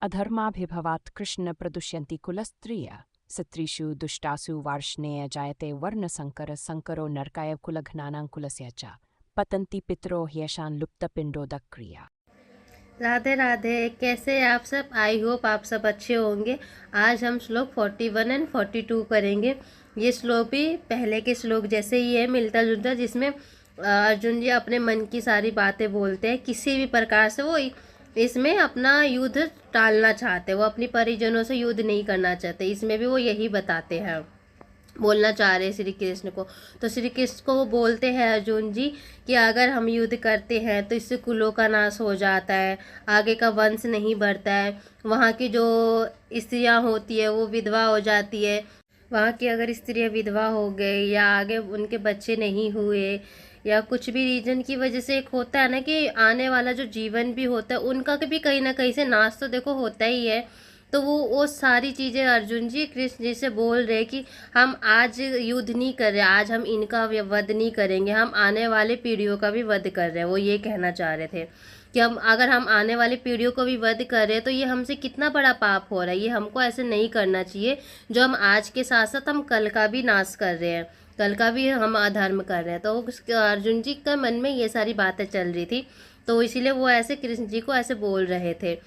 अधर्माभिभवात् कृष्ण प्रदुष्यन्ति कुलस्त्रिय सत्रिषु दुष्टासु वार्ष्णेय जायते वर्णसंकर संकरो नरकाय कुलघ्नानां कुलस्य च पतन्ति पितरो ह्येषां लुप्तपिण्डोदक्रिया। राधे राधे। कैसे आप सब? आई होप आप सब अच्छे होंगे। आज हम श्लोक 41 एंड 42 करेंगे। ये श्लोक भी पहले के श्लोक जैसे ही है, मिलता जुलता, जिसमें अर्जुन जी अपने मन की सारी बातें बोलते हैं। किसी भी प्रकार से वो इसमें अपना युद्ध टालना चाहते, वो अपनी परिजनों से युद्ध नहीं करना चाहते। इसमें भी वो यही बताते हैं, बोलना चाह रहे श्री कृष्ण को। तो श्री कृष्ण को वो बोलते हैं अर्जुन जी कि अगर हम युद्ध करते हैं तो इससे कुलों का नाश हो जाता है, आगे का वंश नहीं बढ़ता है, वहाँ की जो स्त्रियाँ होती है वो विधवा हो जाती है। वहाँ की अगर स्त्रियाँ विधवा हो गई या आगे उनके बच्चे नहीं हुए या कुछ भी रीजन की वजह से, एक होता है ना कि आने वाला जो जीवन भी होता है उनका भी कहीं ना कहीं से नाश तो देखो होता ही है। तो वो सारी चीज़ें अर्जुन जी कृष्ण जी से बोल रहे कि हम आज युद्ध नहीं कर रहे, आज हम इनका वध नहीं करेंगे, हम आने वाले पीढ़ियों का भी वध कर रहे हैं। वो ये कहना चाह रहे थे कि अगर हम आने वाली पीढ़ियों को भी वध कर रहे हैं तो ये हमसे कितना बड़ा पाप हो रहा है, ये हमको ऐसे नहीं करना चाहिए। जो हम आज के साथ साथ हम कल का भी नाश कर रहे हैं, कल का भी हम अधर्म कर रहे हैं। तो अर्जुन जी के मन में ये सारी बातें चल रही थी, तो इसीलिए वो ऐसे कृष्ण जी को ऐसे बोल रहे थे।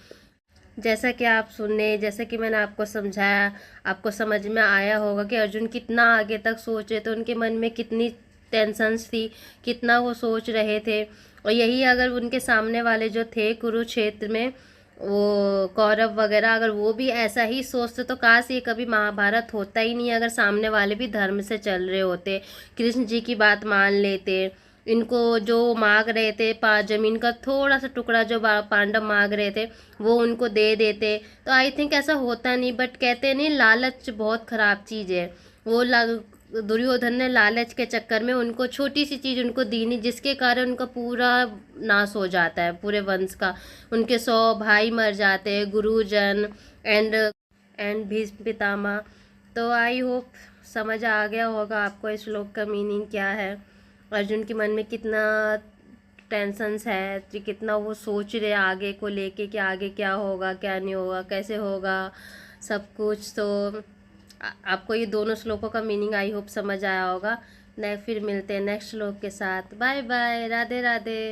जैसा कि आप सुनने, जैसा कि मैंने आपको समझाया, आपको समझ में आया होगा कि अर्जुन कितना आगे तक सोच रहे थे, उनके मन में कितनी टेंशन्स थी, कितना वो सोच रहे थे। और यही अगर उनके सामने वाले जो थे कुरुक्षेत्र में, वो कौरव वगैरह, अगर वो भी ऐसा ही सोचते तो काश ये कभी महाभारत होता ही नहीं। अगर सामने वाले भी धर्म से चल रहे होते, कृष्ण जी की बात मान लेते, इनको जो मांग रहे थे जमीन का थोड़ा सा टुकड़ा जो पांडव मांग रहे थे वो उनको दे देते, तो आई थिंक ऐसा होता नहीं। बट कहते नहीं, लालच बहुत ख़राब चीज़ है। वो दुर्योधन ने लालच के चक्कर में उनको छोटी सी चीज़ उनको दी नहीं, जिसके कारण उनका पूरा नाश हो जाता है, पूरे वंश का। उनके 100 भाई मर जाते हैं, गुरुजन एंड भीष्म पितामह। तो आई होप समझ आ गया होगा आपको इस श्लोक का मीनिंग क्या है, अर्जुन के मन में कितना टेंशन्स है, कि कितना वो सोच रहे आगे को लेके कि आगे क्या होगा क्या नहीं होगा, कैसे होगा सब कुछ। तो आपको ये दोनों श्लोकों का मीनिंग आई होप समझ आया होगा। फिर मिलते हैं नेक्स्ट श्लोक के साथ। Bye bye, Radhe Radhe.